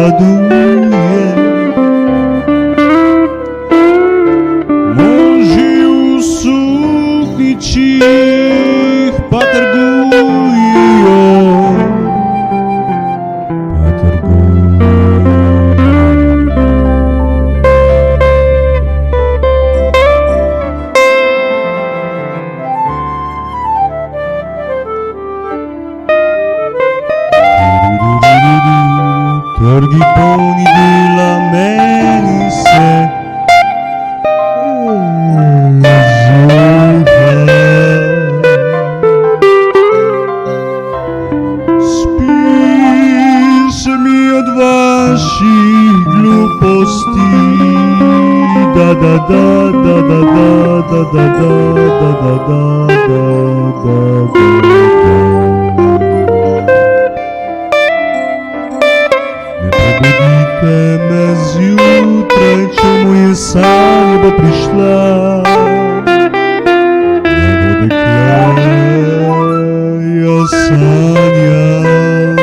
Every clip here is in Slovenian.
raduje. Mąži u sukničih pa trgujejo. Trgi polni dela, meni se zuha. Spi se mi od vaših gluposti, da da da da da da da da da da da da da da. Budite me zjutraj, če moje sanje bo prišla. Ne bo dekle, jaz sanjam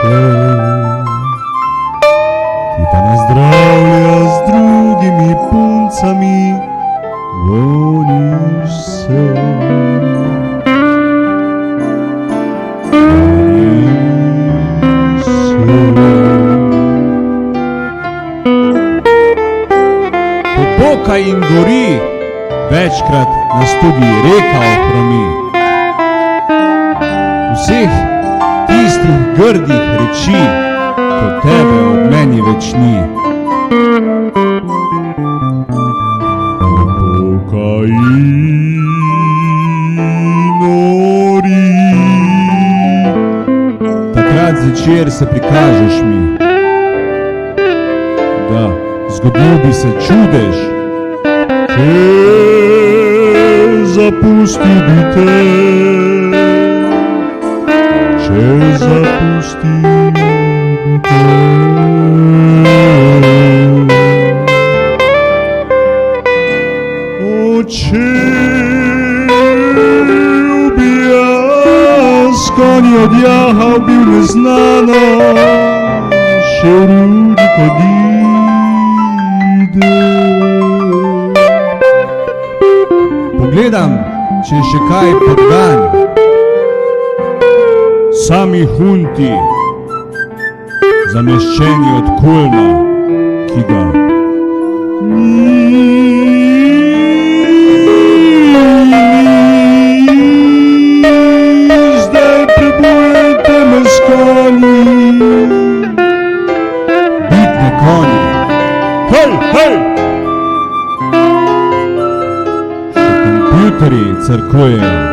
te. Ti pa nazdravlja z drugimi puncami, goniš se. Poka in gori, večkrat nas tudi reka ohromi. Vseh tistih grdih reči, ko tebe ob meni več ni. Poka in gori, takrat zvečer se prikažeš mi. Da, zgodil bi se čudež, če zapustil bi te, če zapustil bi te. Če bi jaz konji odjahal bil neznano, še rudi odide. Pogledam, če je še kaj podgan, sami hunti, zameščeni od kulma, ki ga zdaj prebujete me s konji. Bitne konji, hej, hej! Kompjuterji crkvujejo.